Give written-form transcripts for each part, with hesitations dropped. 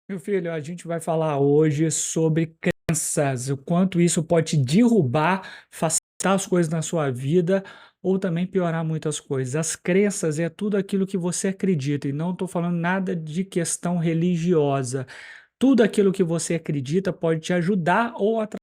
Meu filho, a gente vai falar hoje sobre crenças, o quanto isso pode te derrubar, facilitar as coisas na sua vida ou também piorar muitas coisas. As crenças é tudo aquilo que você acredita, e não estou falando nada de questão religiosa. Tudo aquilo que você acredita pode te ajudar ou atrapalhar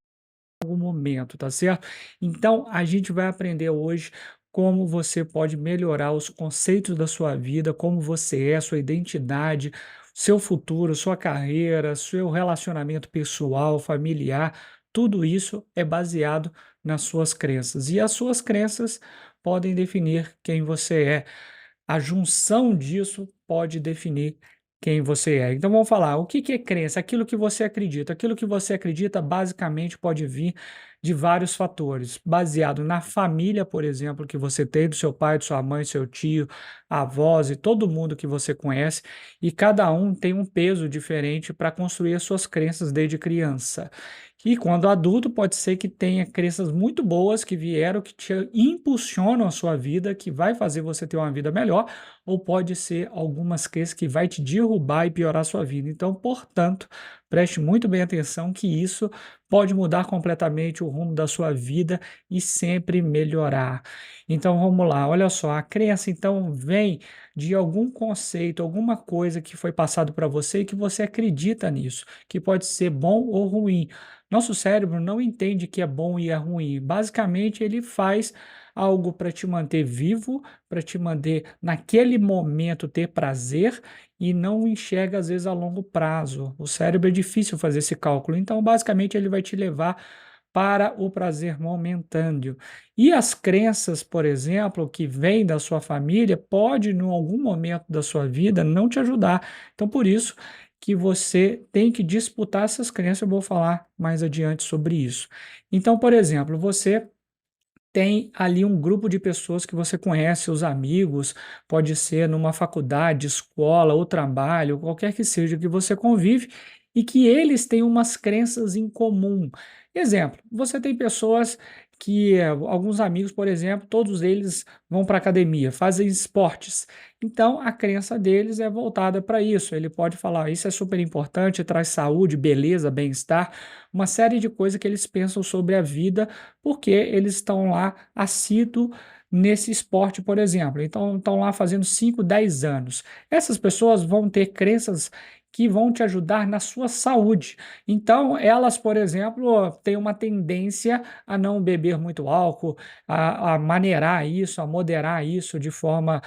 em algum momento, tá certo? Então, a gente vai aprender hoje como você pode melhorar os conceitos da sua vida, como você é, sua identidade, seu futuro, sua carreira, seu relacionamento pessoal, familiar, tudo isso é baseado nas suas crenças. E as suas crenças podem definir quem você é. A junção disso pode definir quem você é. Então vamos falar, o que que é crença? Aquilo que você acredita. Aquilo que você acredita basicamente pode vir de vários fatores, baseado na família, por exemplo, que você tem, do seu pai, de sua mãe, seu tio, avós e todo mundo que você conhece, e cada um tem um peso diferente para construir as suas crenças desde criança. E quando adulto, pode ser que tenha crenças muito boas que vieram, que te impulsionam a sua vida, que vai fazer você ter uma vida melhor, ou pode ser algumas crenças que vai te derrubar e piorar a sua vida. Então, portanto, preste muito bem atenção que isso pode mudar completamente o rumo da sua vida e sempre melhorar. Então, vamos lá, olha só, a crença então vem de algum conceito, alguma coisa que foi passado para você e que você acredita nisso, que pode ser bom ou ruim. Nosso cérebro não entende que é bom e é ruim. Basicamente, ele faz algo para te manter vivo, para te manter naquele momento ter prazer e não enxerga às vezes a longo prazo. O cérebro é difícil fazer esse cálculo, então basicamente ele vai te levar para o prazer momentâneo. E as crenças, por exemplo, que vêm da sua família, pode, em algum momento da sua vida, não te ajudar. Então, por isso que você tem que disputar essas crenças. Eu vou falar mais adiante sobre isso. Então, por exemplo, você tem ali um grupo de pessoas que você conhece, os amigos, pode ser numa faculdade, escola ou trabalho, qualquer que seja que você convive, e que eles têm umas crenças em comum. Exemplo, você tem pessoas que, alguns amigos, por exemplo, todos eles vão para academia, fazem esportes. Então, a crença deles é voltada para isso. Ele pode falar, isso é super importante, traz saúde, beleza, bem-estar, uma série de coisas que eles pensam sobre a vida porque eles estão lá assíduo nesse esporte, por exemplo. Então, estão lá fazendo 5, 10 anos. Essas pessoas vão ter crenças que vão te ajudar na sua saúde. Então, elas, por exemplo, têm uma tendência a não beber muito álcool, a maneirar isso, a moderar isso de forma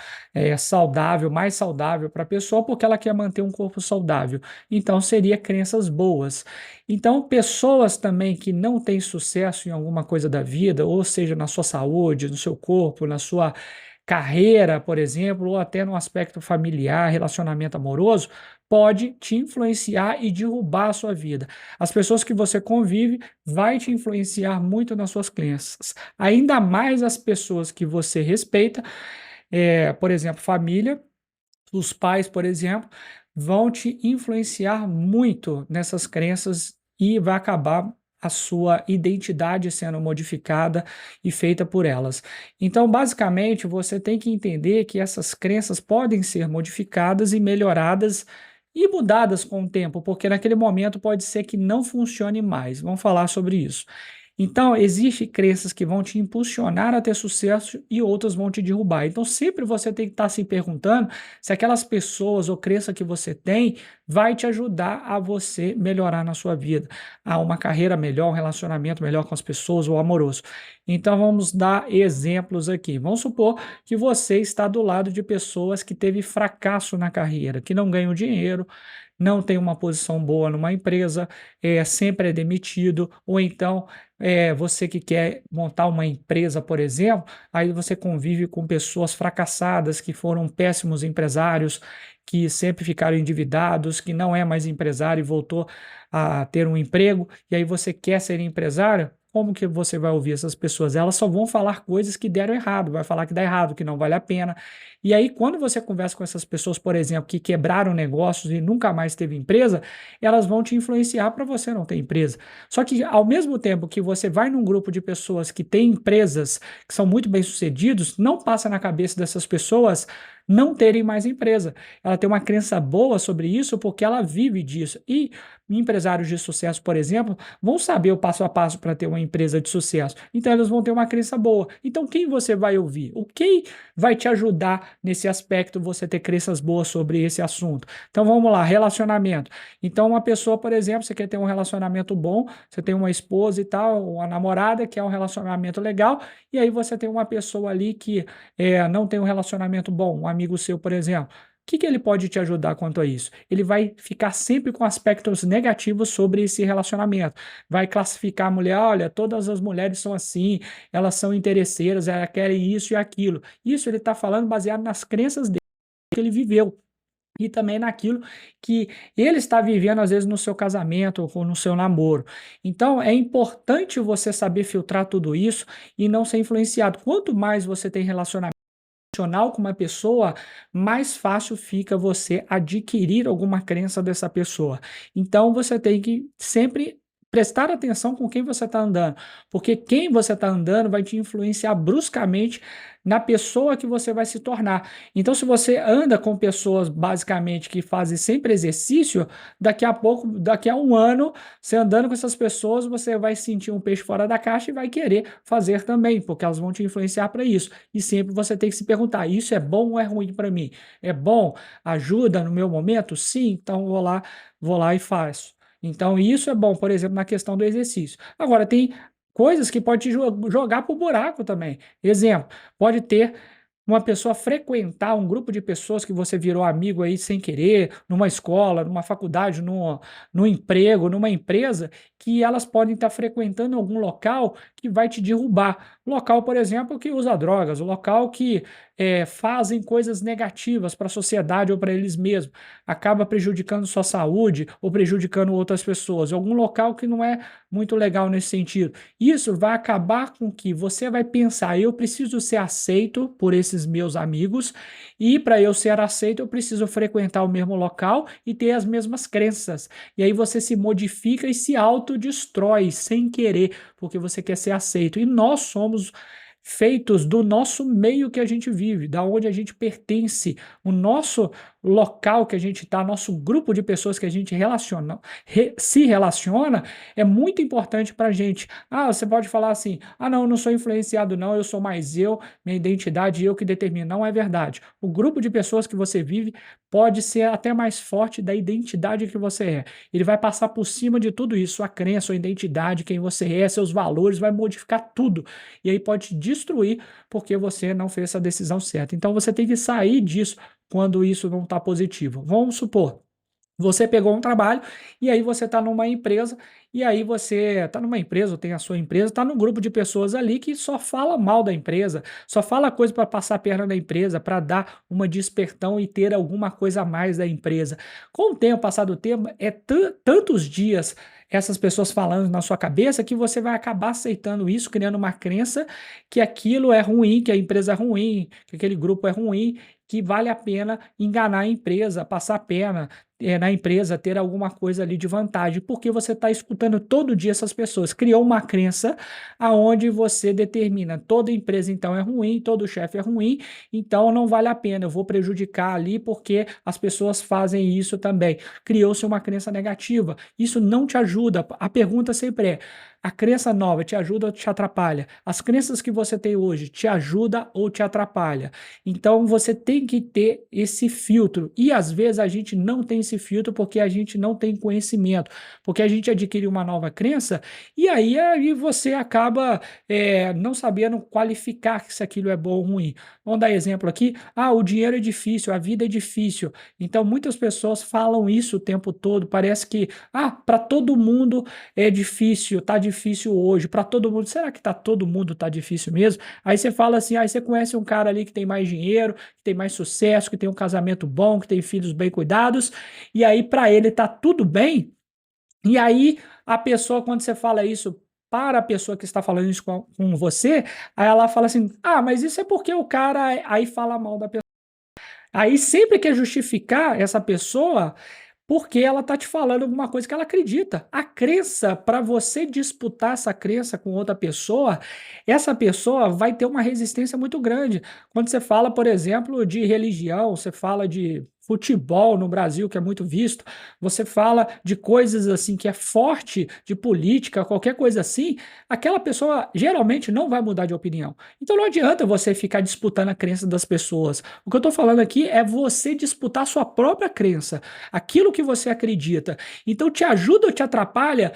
saudável, mais saudável para a pessoa, porque ela quer manter um corpo saudável. Então, seria crenças boas. Então, pessoas também que não têm sucesso em alguma coisa da vida, ou seja, na sua saúde, no seu corpo, na sua carreira, por exemplo, ou até no aspecto familiar, relacionamento amoroso, pode te influenciar e derrubar a sua vida. As pessoas que você convive vai te influenciar muito nas suas crenças. Ainda mais as pessoas que você respeita, por exemplo, família, os pais, por exemplo, vão te influenciar muito nessas crenças e vai acabar a sua identidade sendo modificada e feita por elas. Então, basicamente, você tem que entender que essas crenças podem ser modificadas e melhoradas e mudadas com o tempo, porque naquele momento pode ser que não funcione mais. Vamos falar sobre isso. Então, existem crenças que vão te impulsionar a ter sucesso e outras vão te derrubar. Então, sempre você tem que estar se perguntando se aquelas pessoas ou crença que você tem vai te ajudar a você melhorar na sua vida, a uma carreira melhor, um relacionamento melhor com as pessoas, ou amoroso. Então, vamos dar exemplos aqui. Vamos supor que você está do lado de pessoas que teve fracasso na carreira, que não ganham dinheiro, não tem uma posição boa numa empresa, sempre é demitido, ou então você que quer montar uma empresa, por exemplo, aí você convive com pessoas fracassadas, que foram péssimos empresários, que sempre ficaram endividados, que não é mais empresário e voltou a ter um emprego, e aí você quer ser empresário. Como que você vai ouvir essas pessoas? Elas só vão falar coisas que deram errado, vai falar que dá errado, que não vale a pena. E aí, quando você conversa com essas pessoas, por exemplo, que quebraram negócios e nunca mais teve empresa, elas vão te influenciar para você não ter empresa. Só que, ao mesmo tempo que você vai num grupo de pessoas que têm empresas que são muito bem-sucedidos, não passa na cabeça dessas pessoas não terem mais empresa. Ela tem uma crença boa sobre isso porque ela vive disso. E empresários de sucesso, por exemplo, vão saber o passo a passo para ter uma empresa de sucesso. Então, eles vão ter uma crença boa. Então, quem você vai ouvir? O que vai te ajudar nesse aspecto, você ter crenças boas sobre esse assunto? Então, vamos lá, relacionamento. Então, uma pessoa, por exemplo, você quer ter um relacionamento bom, você tem uma esposa e tal, uma namorada que é um relacionamento legal, e aí você tem uma pessoa ali que não tem um relacionamento bom, um amigo seu, por exemplo. O que ele pode te ajudar quanto a isso? Ele vai ficar sempre com aspectos negativos sobre esse relacionamento. Vai classificar a mulher, olha, todas as mulheres são assim, elas são interesseiras, elas querem isso e aquilo. Isso ele está falando baseado nas crenças dele que ele viveu. E também naquilo que ele está vivendo, às vezes, no seu casamento ou no seu namoro. Então, é importante você saber filtrar tudo isso e não ser influenciado. Quanto mais você tem relacionamento emocional com uma pessoa, mais fácil fica você adquirir alguma crença dessa pessoa. Então, você tem que sempre prestar atenção com quem você está andando, porque quem você está andando vai te influenciar bruscamente na pessoa que você vai se tornar. Então, se você anda com pessoas basicamente que fazem sempre exercício, daqui a pouco, daqui a um ano, você andando com essas pessoas, você vai sentir um peixe fora da caixa e vai querer fazer também, porque elas vão te influenciar para isso. E sempre você tem que se perguntar: isso é bom ou é ruim para mim? É bom? Ajuda no meu momento? Sim, então vou lá e faço. Então, isso é bom, por exemplo, na questão do exercício. Agora, tem coisas que pode te jogar para o buraco também. Exemplo, pode ter uma pessoa frequentar um grupo de pessoas que você virou amigo aí sem querer, numa escola, numa faculdade, num emprego, numa empresa, que elas podem estar frequentando algum local que vai te derrubar. Local, por exemplo, que usa drogas, o local que fazem coisas negativas para a sociedade ou para eles mesmos, acaba prejudicando sua saúde ou prejudicando outras pessoas. Algum local que não é muito legal nesse sentido. Isso vai acabar com que você vai pensar: eu preciso ser aceito por esses meus amigos, e para eu ser aceito eu preciso frequentar o mesmo local e ter as mesmas crenças. E aí você se modifica e se autodestrói sem querer, porque você quer ser aceito. E nós somos feitos do nosso meio que a gente vive, da onde a gente pertence, o nosso local que a gente está, nosso grupo de pessoas que a gente se relaciona, é muito importante para a gente. Ah, você pode falar assim: ah, não, eu não sou influenciado, não, eu sou mais eu, minha identidade, eu que determino. Não é verdade. O grupo de pessoas que você vive pode ser até mais forte da identidade que você é. Ele vai passar por cima de tudo isso, sua crença, sua identidade, quem você é, seus valores, vai modificar tudo. E aí pode te destruir porque você não fez essa decisão certa. Então você tem que sair disso quando isso não está positivo. Vamos supor, você pegou um trabalho e aí você está numa empresa, e aí você está numa empresa, ou tem a sua empresa, está num grupo de pessoas ali que só fala mal da empresa, só fala coisa para passar a perna da empresa, para dar uma despertão e ter alguma coisa a mais da empresa. Com o tempo, passado o tempo, é tantos dias essas pessoas falando na sua cabeça que você vai acabar aceitando isso, criando uma crença que aquilo é ruim, que a empresa é ruim, que aquele grupo é ruim, que vale a pena enganar a empresa, passar a perna na empresa, ter alguma coisa ali de vantagem, porque você está escutando todo dia essas pessoas. Criou uma crença aonde você determina: toda empresa então é ruim, todo chefe é ruim, então não vale a pena, eu vou prejudicar ali porque as pessoas fazem isso também. Criou-se uma crença negativa. Isso não te ajuda. A pergunta sempre é: a crença nova te ajuda ou te atrapalha? As crenças que você tem hoje te ajuda ou te atrapalha? Então você tem que ter esse filtro. E às vezes a gente não tem esse filtro porque a gente não tem conhecimento, porque a gente adquire uma nova crença e aí você acaba não sabendo qualificar se aquilo é bom ou ruim. Vamos dar exemplo aqui: ah, o dinheiro é difícil, a vida é difícil. Então muitas pessoas falam isso o tempo todo. Parece que para todo mundo é difícil, tá difícil hoje, para todo mundo. Será que todo mundo tá difícil mesmo? Aí você fala assim: aí você conhece um cara ali que tem mais dinheiro, que tem mais sucesso, que tem um casamento bom, que tem filhos bem cuidados, e aí para ele tá tudo bem. E aí a pessoa, quando você fala isso para a pessoa que está falando isso com você, aí ela fala assim: ah, mas isso é porque o cara aí fala mal da pessoa. Aí sempre quer justificar essa pessoa Porque ela tá te falando alguma coisa que ela acredita. A crença, para você disputar essa crença com outra pessoa, essa pessoa vai ter uma resistência muito grande. Quando você fala, por exemplo, de religião, você fala de futebol no Brasil, que é muito visto, você fala de coisas assim que é forte, de política, qualquer coisa assim, aquela pessoa geralmente não vai mudar de opinião. Então não adianta você ficar disputando a crença das pessoas. O que eu estou falando aqui é você disputar a sua própria crença, aquilo que você acredita. Então te ajuda ou te atrapalha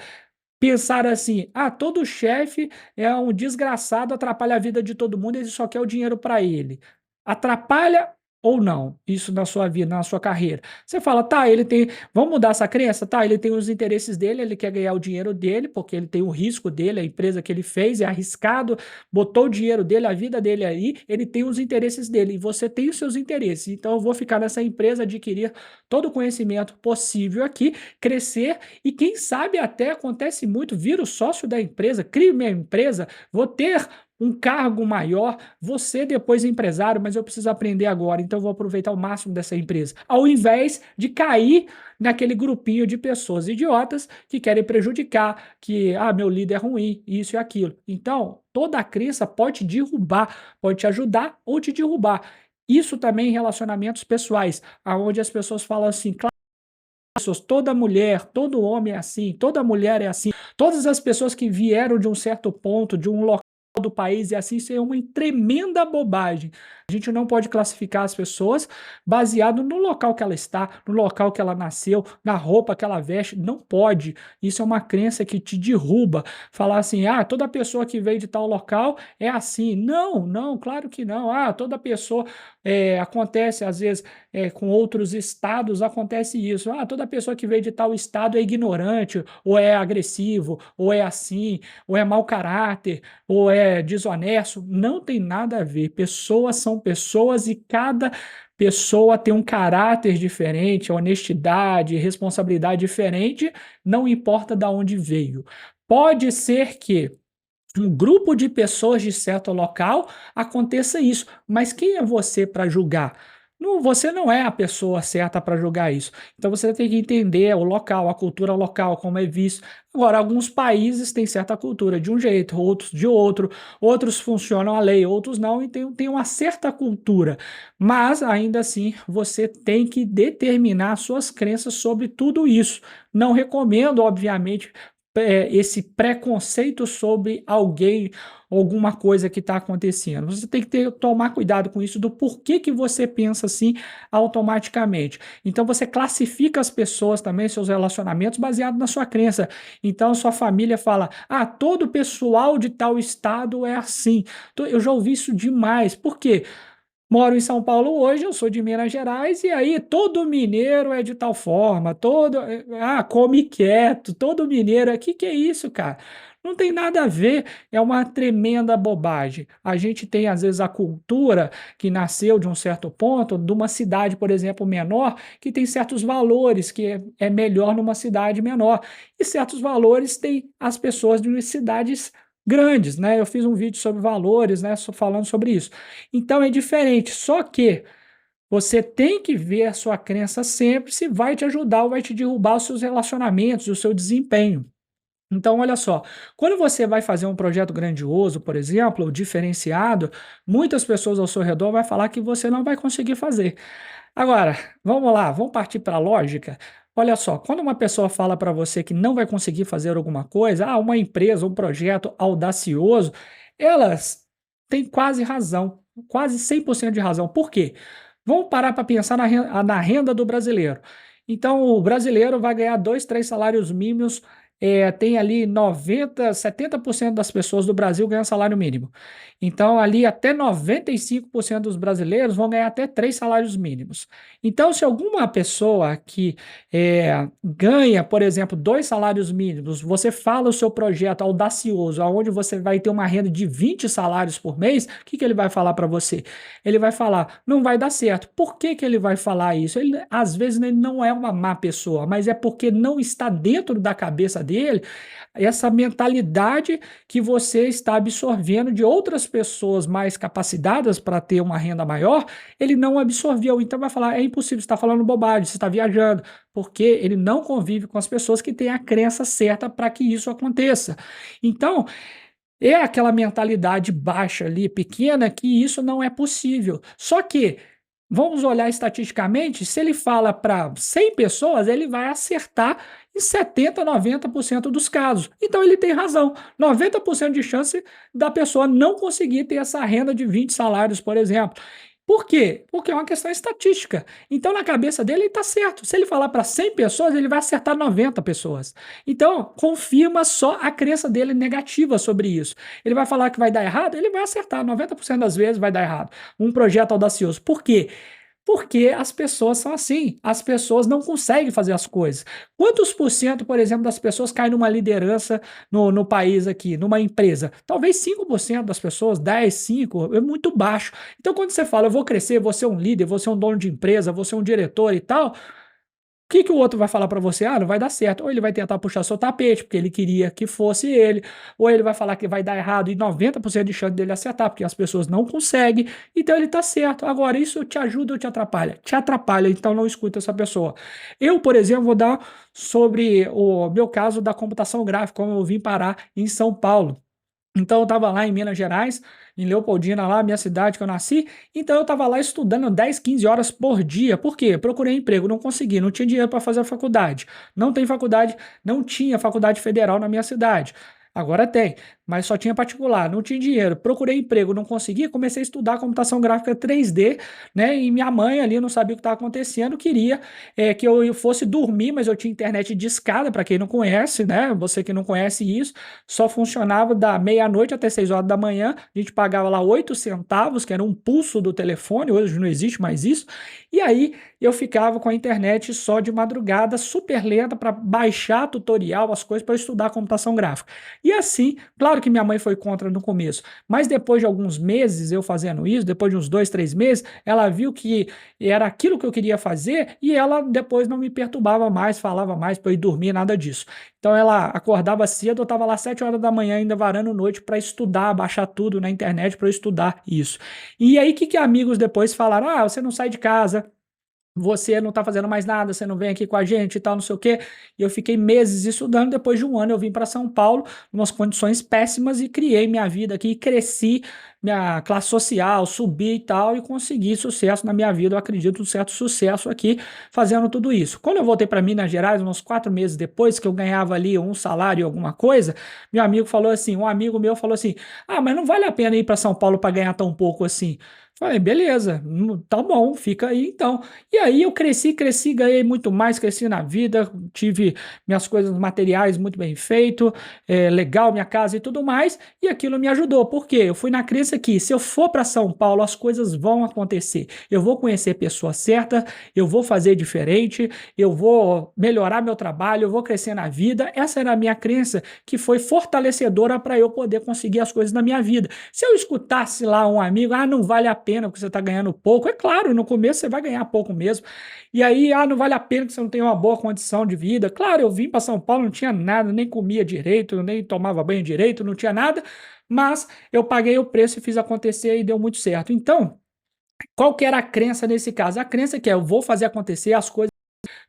pensar assim: ah, todo chefe é um desgraçado, atrapalha a vida de todo mundo, ele só quer o dinheiro para ele. Atrapalha ou não isso na sua vida, na sua carreira? Você fala, tá, ele tem. Vamos mudar essa crença? Tá, ele tem os interesses dele, ele quer ganhar o dinheiro dele, porque ele tem o risco dele, a empresa que ele fez é arriscado, botou o dinheiro dele, a vida dele aí, ele tem os interesses dele, e você tem os seus interesses. Então eu vou ficar nessa empresa, adquirir todo o conhecimento possível aqui, crescer e quem sabe até acontece muito, viro sócio da empresa, crio minha empresa, vou ter um cargo maior, vou ser depois empresário, mas eu preciso aprender agora, então eu vou aproveitar o máximo dessa empresa. Ao invés de cair naquele grupinho de pessoas idiotas que querem prejudicar, que, ah, meu líder é ruim, isso e aquilo. Então, toda a crença pode te derrubar, pode te ajudar ou te derrubar. Isso também em relacionamentos pessoais, aonde as pessoas falam assim, pessoas, toda mulher, todo homem é assim, toda mulher é assim, todas as pessoas que vieram de um certo ponto, de um local do país e assim, isso é uma tremenda bobagem. A gente não pode classificar as pessoas baseado no local que ela está, no local que ela nasceu, na roupa que ela veste, não pode. Isso é uma crença que te derruba. Falar assim, ah, toda pessoa que veio de tal local é assim. Não, não, claro que não. Ah, toda pessoa, acontece às vezes com outros estados acontece isso. Ah, toda pessoa que veio de tal estado é ignorante, ou é agressivo, ou é assim, ou é mau caráter, ou é desonesto. Não tem nada a ver. Pessoas são pessoas e cada pessoa tem um caráter diferente, honestidade, responsabilidade diferente, não importa de onde veio. Pode ser que um grupo de pessoas de certo local aconteça isso, mas quem é você para julgar? Não, você não é a pessoa certa para julgar isso. Então você tem que entender o local, a cultura local, como é visto. Agora, alguns países têm certa cultura de um jeito, outros de outro, outros funcionam a lei, outros não, e tem uma certa cultura. Mas, ainda assim, você tem que determinar suas crenças sobre tudo isso. Não recomendo, obviamente, esse preconceito sobre alguém, alguma coisa que está acontecendo. Você tem que tomar cuidado com isso, do porquê que você pensa assim automaticamente. Então você classifica as pessoas também, seus relacionamentos, baseado na sua crença. Então sua família fala, ah, todo pessoal de tal estado é assim. Então, eu já ouvi isso demais. Por quê? Moro em São Paulo hoje, eu sou de Minas Gerais, e aí todo mineiro é de tal forma, come quieto, todo mineiro, que é isso, cara? Não tem nada a ver, é uma tremenda bobagem. A gente tem, às vezes, a cultura que nasceu de um certo ponto, de uma cidade, por exemplo, menor, que tem certos valores, que é melhor numa cidade menor, e certos valores tem as pessoas de cidades grandes, né? Eu fiz um vídeo sobre valores, né? Falando sobre isso. Então é diferente, só que você tem que ver a sua crença sempre se vai te ajudar ou vai te derrubar os seus relacionamentos, o seu desempenho. Então, olha só, quando você vai fazer um projeto grandioso, por exemplo, ou diferenciado, muitas pessoas ao seu redor vão falar que você não vai conseguir fazer. Agora, vamos lá, vamos partir para a lógica. Olha só, quando uma pessoa fala para você que não vai conseguir fazer alguma coisa, ah, uma empresa, um projeto audacioso, elas têm quase razão, quase 100% de razão. Por quê? Vamos parar para pensar na renda do brasileiro. Então, o brasileiro vai ganhar dois, três salários mínimos, tem ali 90, 70% das pessoas do Brasil ganham salário mínimo. Então, ali até 95% dos brasileiros vão ganhar até três salários mínimos. Então, se alguma pessoa que ganha, por exemplo, dois salários mínimos, você fala o seu projeto audacioso, onde você vai ter uma renda de 20 salários por mês, o que ele vai falar para você? Ele vai falar, não vai dar certo. Por que ele vai falar isso? Ele, às vezes ele não é uma má pessoa, mas é porque não está dentro da cabeça dele, essa mentalidade que você está absorvendo de outras pessoas mais capacitadas para ter uma renda maior, ele não absorveu. Então vai falar: é impossível, você está falando bobagem, você está viajando, porque ele não convive com as pessoas que têm a crença certa para que isso aconteça. Então, é aquela mentalidade baixa ali, pequena, que isso não é possível. Só que, vamos olhar estatisticamente, se ele fala para 100 pessoas, ele vai acertar em 70, 90% dos casos. Então ele tem razão. 90% de chance da pessoa não conseguir ter essa renda de 20 salários, por exemplo. Por quê? Porque é uma questão estatística. Então, na cabeça dele, ele está certo. Se ele falar para 100 pessoas, ele vai acertar 90 pessoas. Então, confirma só a crença dele negativa sobre isso. Ele vai falar que vai dar errado, ele vai acertar. 90% das vezes vai dar errado. Um projeto audacioso. Por quê? Porque as pessoas são assim, as pessoas não conseguem fazer as coisas. Quantos por cento, por exemplo, das pessoas caem numa liderança no país aqui, numa empresa? Talvez 5% das pessoas, 10, 5, é muito baixo. Então, quando você fala, eu vou crescer, vou ser um líder, vou ser um dono de empresa, vou ser um diretor e tal, que o outro vai falar para você? Ah, não vai dar certo. Ou ele vai tentar puxar seu tapete, porque ele queria que fosse ele, ou ele vai falar que vai dar errado e 90% de chance dele acertar, porque as pessoas não conseguem, então ele tá certo. Agora, isso te ajuda ou te atrapalha? Te atrapalha, então não escuta essa pessoa. Eu, por exemplo, vou dar sobre o meu caso da computação gráfica, como eu vim parar em São Paulo. Então eu estava lá em Minas Gerais, em Leopoldina, lá, minha cidade que eu nasci. Então eu estava lá estudando 10, 15 horas por dia. Por quê? Procurei emprego, não consegui, não tinha dinheiro para fazer a faculdade. Não tem faculdade, não tinha faculdade federal na minha cidade. Agora tem, mas só tinha particular, não tinha dinheiro. Procurei emprego, não consegui, comecei a estudar computação gráfica 3D, né? E minha mãe ali não sabia o que estava acontecendo, queria que eu fosse dormir, mas eu tinha internet de escada, para quem não conhece, né? Você que não conhece isso, só funcionava da meia-noite até 6 horas da manhã. A gente pagava lá 8 centavos, que era um pulso do telefone, hoje não existe mais isso. E aí eu ficava com a internet só de madrugada, super lenta, para baixar tutorial, as coisas, para estudar computação gráfica. E assim, claro que minha mãe foi contra no começo, mas depois de alguns meses eu fazendo isso, depois de uns 2, 3 meses, ela viu que era aquilo que eu queria fazer e ela depois não me perturbava mais, falava mais para eu ir dormir, nada disso. Então ela acordava cedo, eu estava lá 7 horas da manhã ainda varando noite para estudar, baixar tudo na internet para eu estudar isso. E aí que amigos depois falaram: ah, você não sai de casa, você não tá fazendo mais nada, você não vem aqui com a gente e tal, não sei o quê. E eu fiquei meses estudando, depois de um ano eu vim para São Paulo, em umas condições péssimas, e criei minha vida aqui, cresci, minha classe social, subi e tal, e consegui sucesso na minha vida, eu acredito, um certo sucesso aqui, fazendo tudo isso. Quando eu voltei para Minas Gerais, uns 4 meses depois, que eu ganhava ali um salário e alguma coisa, meu amigo falou assim, um amigo meu falou assim: ah, mas não vale a pena ir para São Paulo para ganhar tão pouco assim. Falei, beleza, tá bom, fica aí então. E aí eu cresci, ganhei muito mais, cresci na vida, tive minhas coisas materiais muito bem feito, legal, minha casa e tudo mais, e aquilo me ajudou. Por quê? Eu fui na crença que se eu for para São Paulo, as coisas vão acontecer. Eu vou conhecer pessoa certa, eu vou fazer diferente, eu vou melhorar meu trabalho, eu vou crescer na vida. Essa era a minha crença, que foi fortalecedora para eu poder conseguir as coisas na minha vida. Se eu escutasse lá um amigo: ah, não vale a pena porque você está ganhando pouco, é claro, no começo você vai ganhar pouco mesmo. E aí, ah, não vale a pena que você não tem uma boa condição de vida. Claro, eu vim para São Paulo, não tinha nada, nem comia direito, nem tomava banho direito, não tinha nada, mas eu paguei o preço e fiz acontecer e deu muito certo. Então, qual que era a crença nesse caso? A crença é que eu vou fazer acontecer as coisas,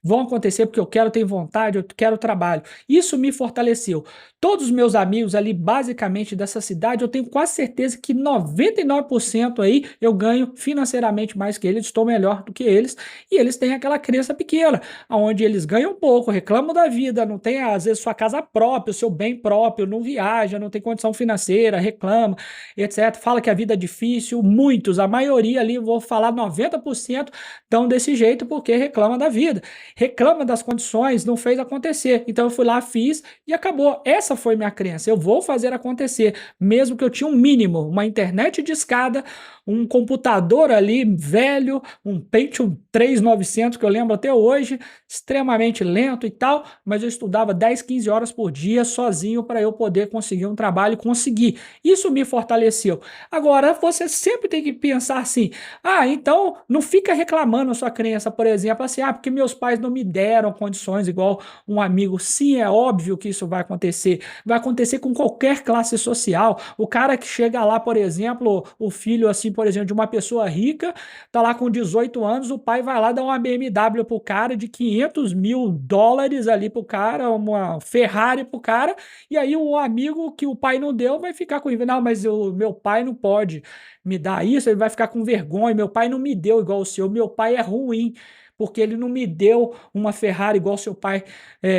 vão acontecer porque eu quero, tenho vontade, eu quero trabalho. Isso me fortaleceu. Todos os meus amigos ali, basicamente dessa cidade, eu tenho quase certeza que 99% aí eu ganho financeiramente mais que eles, estou melhor do que eles, e eles têm aquela crença pequena, onde eles ganham pouco, reclamam da vida, não tem às vezes sua casa própria, o seu bem próprio, não viaja, não tem condição financeira, reclama, etc. Fala que a vida é difícil, muitos, a maioria ali, vou falar 90%, estão desse jeito porque reclama da vida, reclama das condições, não fez acontecer. Então eu fui lá, fiz e acabou. Essa foi minha crença, eu vou fazer acontecer, mesmo que eu tinha um mínimo, uma internet de escada, um computador ali velho, um Pentium 3900 que eu lembro até hoje, extremamente lento e tal, mas eu estudava 10, 15 horas por dia sozinho para eu poder conseguir um trabalho e conseguir. Isso me fortaleceu. Agora, você sempre tem que pensar assim: ah, então não fica reclamando a sua crença, por exemplo, assim, ah, porque meus pais não não me deram condições igual um amigo. Sim, é óbvio que isso vai acontecer. Vai acontecer com qualquer classe social. O cara que chega lá, por exemplo, o filho, assim, por exemplo, de uma pessoa rica, tá lá com 18 anos, o pai vai lá dar uma BMW pro cara de 500 mil dólares ali pro cara, uma Ferrari pro cara, e aí o amigo que o pai não deu vai ficar com inveja. Não, mas o meu pai não pode me dar isso, ele vai ficar com vergonha. Meu pai não me deu igual o seu, meu pai é ruim, porque ele não me deu uma Ferrari igual seu pai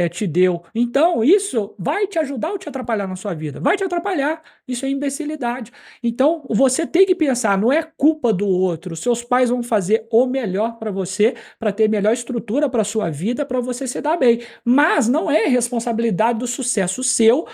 te deu. Então, isso vai te ajudar ou te atrapalhar na sua vida? Vai te atrapalhar. Isso é imbecilidade. Então, você tem que pensar, não é culpa do outro. Seus pais vão fazer o melhor para você, para ter melhor estrutura para sua vida, para você se dar bem. Mas não é responsabilidade do sucesso seu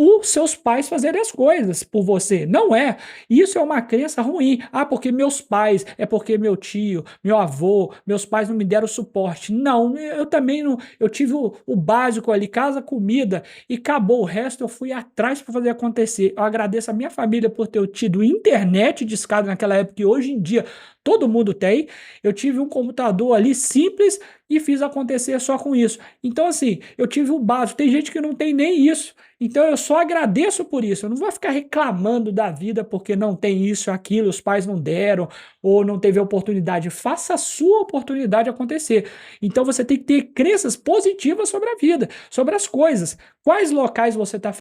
os seus pais fazerem as coisas por você. Não é. Isso é uma crença ruim. Ah, porque meus pais, é porque meu tio, meu avô, meus pais não me deram suporte. Não, eu também não. Eu tive o básico ali, casa, comida, e acabou. O resto eu fui atrás para fazer acontecer. Eu agradeço a minha família por ter tido internet de escada naquela época, e hoje em dia todo mundo tem. Eu tive um computador ali simples e fiz acontecer só com isso. Então, assim, eu tive o básico. Tem gente que não tem nem isso. Então eu só agradeço por isso. Eu não vou ficar reclamando da vida porque não tem isso, aquilo, os pais não deram ou não teve a oportunidade. Faça a sua oportunidade acontecer. Então você tem que ter crenças positivas sobre a vida, sobre as coisas. Quais locais você está,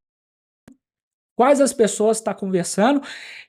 quais as pessoas está conversando,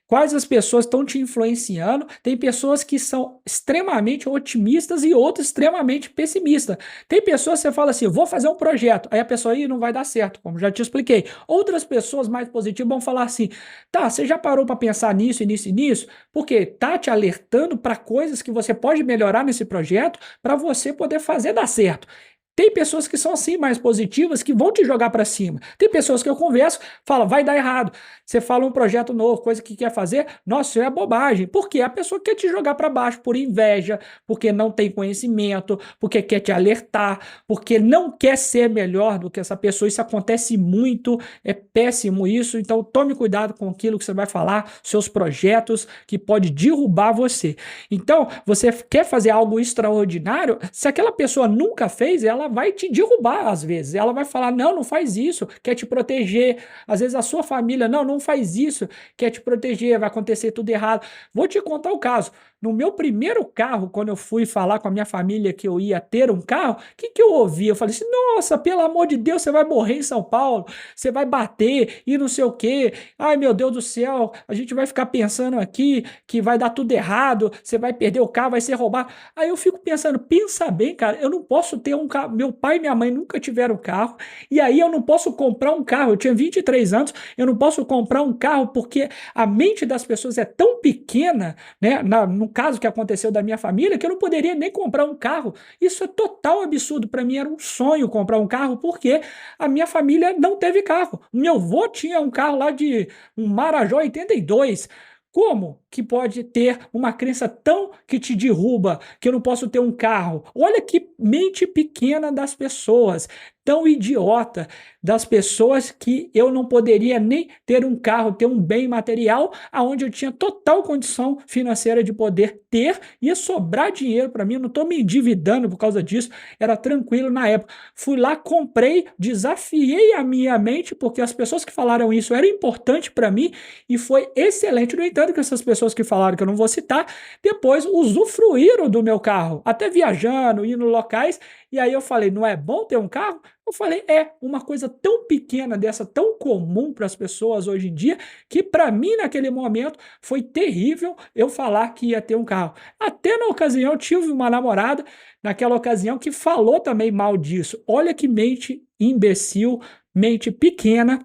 quais as pessoas estão te influenciando. Tem pessoas que são extremamente otimistas e outras extremamente pessimistas. Tem pessoas que você fala assim, vou fazer um projeto, aí a pessoa aí não vai dar certo, como já te expliquei. Outras pessoas mais positivas vão falar assim, tá, você já parou para pensar nisso e nisso e nisso? Porque tá te alertando para coisas que você pode melhorar nesse projeto para você poder fazer dar certo. Tem pessoas que são assim mais positivas que vão te jogar para cima. Tem pessoas que eu converso, fala, vai dar errado. Você fala um projeto novo, coisa que quer fazer, nossa, isso é bobagem. Por quê? A pessoa quer te jogar para baixo por inveja, porque não tem conhecimento, porque quer te alertar, porque não quer ser melhor do que essa pessoa. Isso acontece muito, é péssimo isso. Então tome cuidado com aquilo que você vai falar, seus projetos, que pode derrubar você. Então, você quer fazer algo extraordinário, se aquela pessoa nunca fez, ela vai te derrubar às vezes. Ela vai falar, não, não faz isso, quer te proteger. Às vezes a sua família, não, não faz isso, quer te proteger, vai acontecer tudo errado. Vou te contar o caso. No meu primeiro carro, quando eu fui falar com a minha família que eu ia ter um carro, o que eu ouvi? Eu falei assim, nossa, pelo amor de Deus, você vai morrer em São Paulo, você vai bater e não sei o quê. Ai, meu Deus do céu, a gente vai ficar pensando aqui que vai dar tudo errado, você vai perder o carro, vai ser roubado. Aí eu fico pensando, pensa bem, cara, eu não posso ter um carro, meu pai e minha mãe nunca tiveram carro, e aí eu não posso comprar um carro, eu tinha 23 anos, eu não posso comprar um carro porque a mente das pessoas é tão pequena, né, no caso que aconteceu da minha família, que eu não poderia nem comprar um carro. Isso é total absurdo. Para mim era um sonho comprar um carro, porque a minha família não teve carro. Meu avô tinha um carro lá de um Marajó 82. Como que pode ter uma crença tão que te derruba, que eu não posso ter um carro? Olha que mente pequena das pessoas, tão idiota das pessoas, que eu não poderia nem ter um carro, ter um bem material, aonde eu tinha total condição financeira de poder ter, ia sobrar dinheiro para mim, eu não estou me endividando por causa disso, era tranquilo na época. Fui lá, comprei, desafiei a minha mente, porque as pessoas que falaram isso era importante para mim e foi excelente. No entanto, que essas pessoas que falaram, que eu não vou citar, depois usufruíram do meu carro, até viajando, indo em locais, e aí eu falei, não é bom ter um carro? Eu falei, é uma coisa tão pequena dessa, tão comum para as pessoas hoje em dia, que para mim naquele momento foi terrível eu falar que ia ter um carro. Até na ocasião eu tive uma namorada, naquela ocasião, que falou também mal disso. Olha que mente imbecil, mente pequena,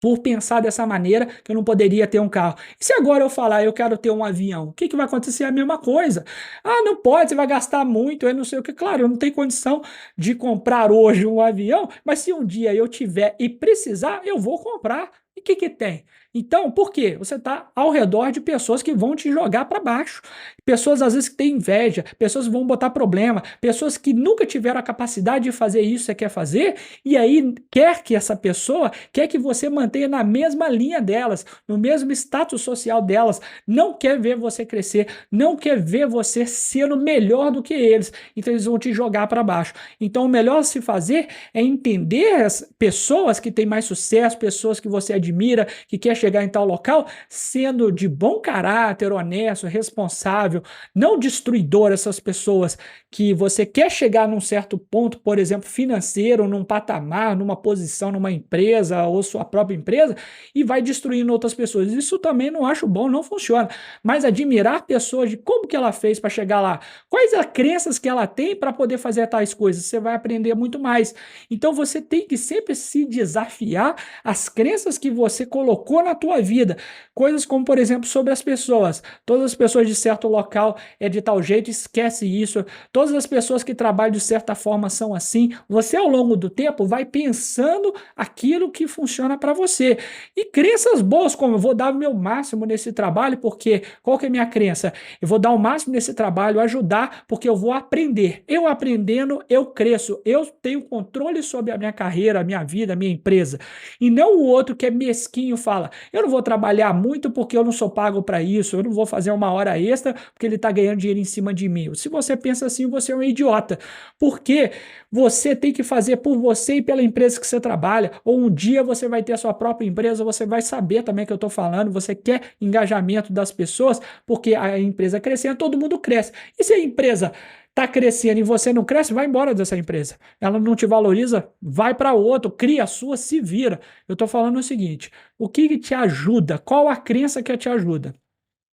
por pensar dessa maneira, que eu não poderia ter um carro. E se agora eu falar, eu quero ter um avião, o que vai acontecer? A mesma coisa. Ah, não pode, você vai gastar muito, eu não sei o que. Claro, eu não tenho condição de comprar hoje um avião, mas se um dia eu tiver e precisar, eu vou comprar. E o que tem? Então, por quê? Você está ao redor de pessoas que vão te jogar para baixo. Pessoas, às vezes, que têm inveja, pessoas que vão botar problema, pessoas que nunca tiveram a capacidade de fazer isso que você quer fazer, e aí quer que essa pessoa, quer que você mantenha na mesma linha delas, no mesmo status social delas, não quer ver você crescer, não quer ver você sendo melhor do que eles, então eles vão te jogar para baixo. Então o melhor a se fazer é entender as pessoas que têm mais sucesso, pessoas que você admira, que quer chegar em tal local, sendo de bom caráter, honesto, responsável, não destruidor, essas pessoas que você quer chegar num certo ponto, por exemplo, financeiro, num patamar, numa posição, numa empresa ou sua própria empresa, e vai destruindo outras pessoas. Isso também não acho bom, não funciona. Mas admirar pessoas de como que ela fez para chegar lá, quais as crenças que ela tem para poder fazer tais coisas, você vai aprender muito mais. Então você tem que sempre se desafiar às crenças que você colocou na tua vida. Coisas como, por exemplo, sobre as pessoas. Todas as pessoas de certo local é de tal jeito, esquece isso. Todas as pessoas que trabalham de certa forma são assim. Você, ao longo do tempo, vai pensando aquilo que funciona para você. E crenças boas, como eu vou dar o meu máximo nesse trabalho, porque qual que é a minha crença? Eu vou dar o máximo nesse trabalho, ajudar, porque eu vou aprender. Eu aprendendo, eu cresço. Eu tenho controle sobre a minha carreira, a minha vida, a minha empresa. E não o outro que é mesquinho fala, eu não vou trabalhar muito porque eu não sou pago para isso, eu não vou fazer uma hora extra porque ele está ganhando dinheiro em cima de mim. Se você pensa assim, você é um idiota. Porque você tem que fazer por você e pela empresa que você trabalha. Ou um dia você vai ter a sua própria empresa, você vai saber também que eu estou falando, você quer engajamento das pessoas, porque a empresa crescendo, todo mundo cresce. E se a empresa está crescendo e você não cresce, vai embora dessa empresa. Ela não te valoriza, vai para outro, cria a sua, se vira. Eu estou falando o seguinte, o que te ajuda? Qual a crença que te ajuda?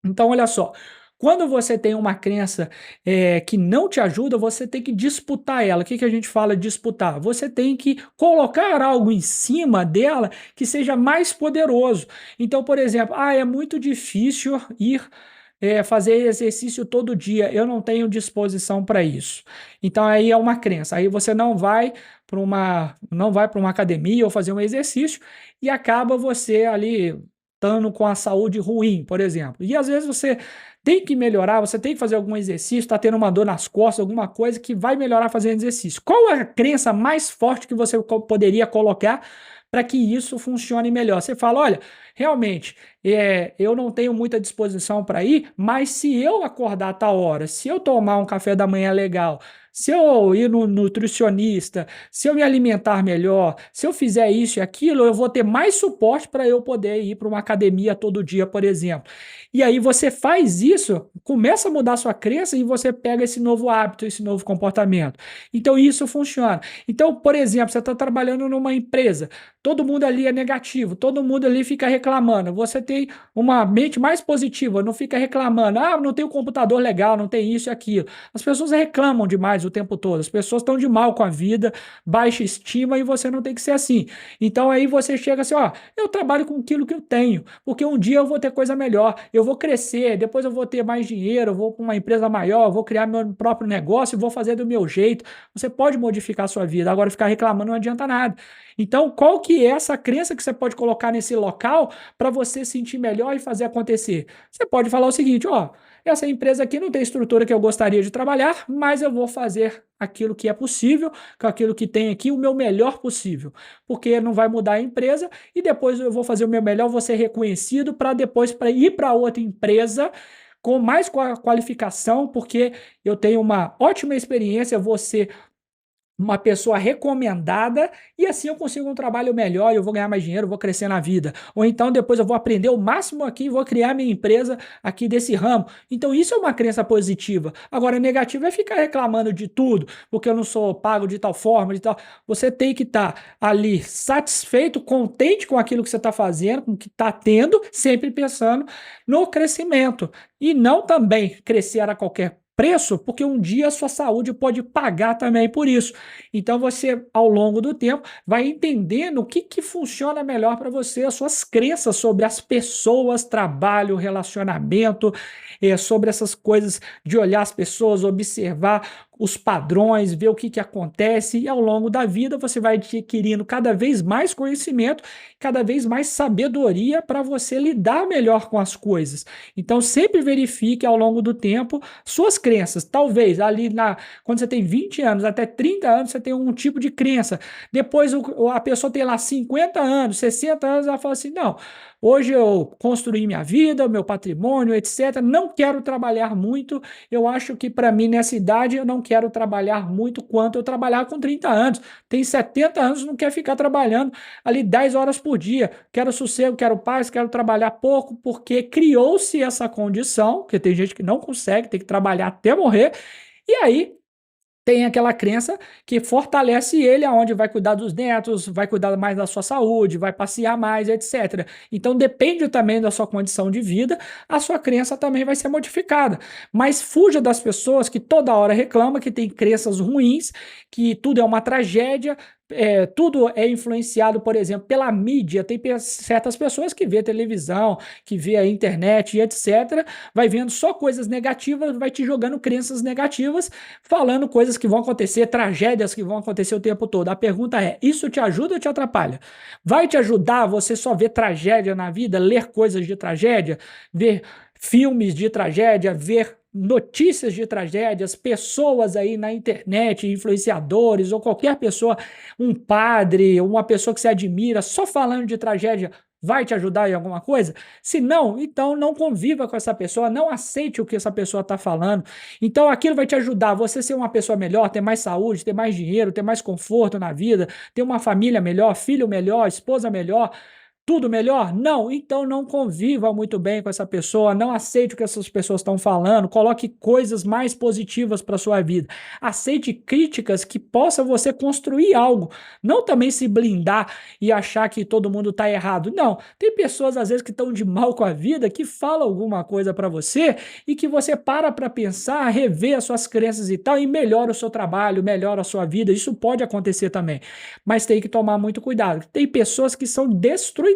Então, olha só, quando você tem uma crença que não te ajuda, você tem que disputar ela. O que a gente fala de disputar? Você tem que colocar algo em cima dela que seja mais poderoso. Então, por exemplo, é muito difícil ir fazer exercício todo dia, eu não tenho disposição para isso. Então aí é uma crença. Aí você não vai para uma academia ou fazer um exercício e acaba você ali estando com a saúde ruim, por exemplo. E às vezes você tem que melhorar, você tem que fazer algum exercício, está tendo uma dor nas costas, alguma coisa que vai melhorar fazendo exercício. Qual é a crença mais forte que você poderia colocar para que isso funcione melhor? Você fala, olha, realmente, eu não tenho muita disposição para ir, mas se eu acordar a tal hora, se eu tomar um café da manhã legal, se eu ir no nutricionista, se eu me alimentar melhor, se eu fizer isso e aquilo, eu vou ter mais suporte para eu poder ir para uma academia todo dia, por exemplo. E aí você faz isso, começa a mudar a sua crença e você pega esse novo hábito, esse novo comportamento. Então isso funciona. Então, por exemplo, você está trabalhando numa empresa, todo mundo ali é negativo, todo mundo ali fica reclamando. Você tem uma mente mais positiva, não fica reclamando, não tem o computador legal, não tem isso e aquilo. As pessoas reclamam demais o tempo todo, as pessoas estão de mal com a vida, baixa estima, e você não tem que ser assim. Então aí você chega assim, eu trabalho com aquilo que eu tenho, porque um dia eu vou ter coisa melhor, eu vou crescer, depois eu vou ter mais dinheiro, eu vou para uma empresa maior, eu vou criar meu próprio negócio e vou fazer do meu jeito. Você pode modificar a sua vida, agora ficar reclamando não adianta nada. Então, qual que é essa crença que você pode colocar nesse local para você sentir melhor e fazer acontecer? Você pode falar o seguinte, essa empresa aqui não tem estrutura que eu gostaria de trabalhar, mas eu vou fazer aquilo que é possível, com aquilo que tem aqui, o meu melhor possível, porque não vai mudar a empresa e depois eu vou fazer o meu melhor, vou ser reconhecido para depois ir para outra empresa com mais qualificação, porque eu tenho uma ótima experiência, eu vou ser uma pessoa recomendada e assim eu consigo um trabalho melhor, eu vou ganhar mais dinheiro, vou crescer na vida. Ou então depois eu vou aprender o máximo aqui e vou criar minha empresa aqui desse ramo. Então isso é uma crença positiva. Agora, negativa é ficar reclamando de tudo, porque eu não sou pago de tal forma, de tal. Você tem que estar ali satisfeito, contente com aquilo que você está fazendo, com o que está tendo, sempre pensando no crescimento. E não também crescer a qualquer preço, porque um dia a sua saúde pode pagar também por isso. Então você, ao longo do tempo, vai entendendo o que funciona melhor para você, as suas crenças sobre as pessoas, trabalho, relacionamento, sobre essas coisas de olhar as pessoas, observar os padrões, ver o que que acontece e ao longo da vida você vai adquirindo cada vez mais conhecimento, cada vez mais sabedoria para você lidar melhor com as coisas. Então sempre verifique ao longo do tempo suas crenças. Talvez ali quando você tem 20 anos até 30 anos você tem um tipo de crença. Depois a pessoa tem lá 50 anos, 60 anos, ela fala assim: não, hoje eu construí minha vida, meu patrimônio, etc. Não quero trabalhar muito. Eu acho que para mim, nessa idade, eu não quero trabalhar muito quanto eu trabalhar com 30 anos. Tem 70 anos, não quer ficar trabalhando ali 10 horas por dia. Quero sossego, quero paz, quero trabalhar pouco, porque criou-se essa condição, porque tem gente que não consegue, tem que trabalhar até morrer. E aí tem aquela crença que fortalece ele, aonde vai cuidar dos netos, vai cuidar mais da sua saúde, vai passear mais, etc. Então depende também da sua condição de vida, a sua crença também vai ser modificada. Mas fuja das pessoas que toda hora reclamam que tem crenças ruins, que tudo é uma tragédia, tudo é influenciado, por exemplo, pela mídia. Tem certas pessoas que vê televisão, que vê a internet e etc. Vai vendo só coisas negativas, vai te jogando crenças negativas, falando coisas que vão acontecer, tragédias que vão acontecer o tempo todo. A pergunta é: isso te ajuda ou te atrapalha? Vai te ajudar você só ver tragédia na vida, ler coisas de tragédia, ver filmes de tragédia, ver notícias de tragédias, pessoas aí na internet, influenciadores ou qualquer pessoa, um padre, uma pessoa que você admira, só falando de tragédia, vai te ajudar em alguma coisa? Se não, então não conviva com essa pessoa, não aceite o que essa pessoa está falando. Então aquilo vai te ajudar a você ser uma pessoa melhor, ter mais saúde, ter mais dinheiro, ter mais conforto na vida, ter uma família melhor, filho melhor, esposa melhor, tudo melhor? Não. Então não conviva muito bem com essa pessoa, não aceite o que essas pessoas estão falando, coloque coisas mais positivas para sua vida. Aceite críticas que possa você construir algo, não também se blindar e achar que todo mundo está errado. Não, tem pessoas às vezes que estão de mal com a vida, que falam alguma coisa para você e que você para pensar, rever as suas crenças e tal e melhora o seu trabalho, melhora a sua vida. Isso pode acontecer também, mas tem que tomar muito cuidado. Tem pessoas que são destruidoras,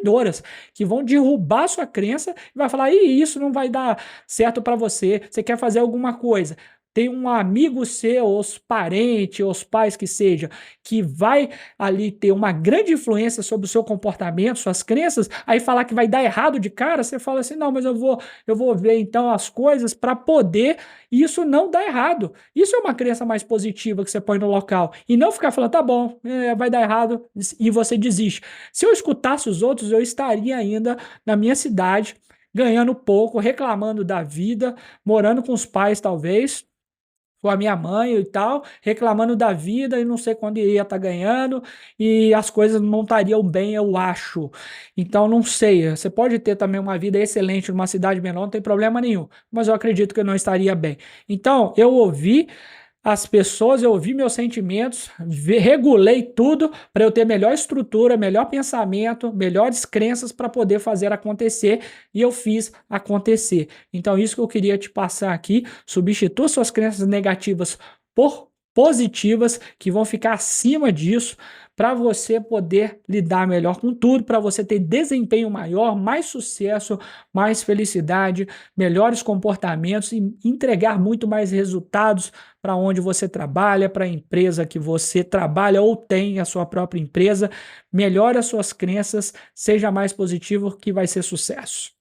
que vão derrubar sua crença e vai falar: "Ih, isso não vai dar certo para você, você quer fazer alguma coisa". Tem um amigo seu, os parentes, os pais que seja, que vai ali ter uma grande influência sobre o seu comportamento, suas crenças, aí falar que vai dar errado de cara, você fala assim: "Não, mas eu vou ver então as coisas para poder isso não dar errado". Isso é uma crença mais positiva que você põe no local e não ficar falando: "Tá bom, vai dar errado", e você desiste. Se eu escutasse os outros, eu estaria ainda na minha cidade, ganhando pouco, reclamando da vida, morando com os pais talvez, com a minha mãe e tal, reclamando da vida e não sei quando ia estar ganhando e as coisas não estariam bem, eu acho. Então não sei, você pode ter também uma vida excelente numa cidade menor, não tem problema nenhum, mas eu acredito que eu não estaria bem. Então eu ouvi as pessoas, eu ouvi meus sentimentos, regulei tudo para eu ter melhor estrutura, melhor pensamento, melhores crenças para poder fazer acontecer e eu fiz acontecer. Então, isso que eu queria te passar aqui: substitua suas crenças negativas por positivas que vão ficar acima disso para você poder lidar melhor com tudo, para você ter desempenho maior, mais sucesso, mais felicidade, melhores comportamentos e entregar muito mais resultados para onde você trabalha, para a empresa que você trabalha ou tem a sua própria empresa. Melhore as suas crenças, seja mais positivo que vai ser sucesso.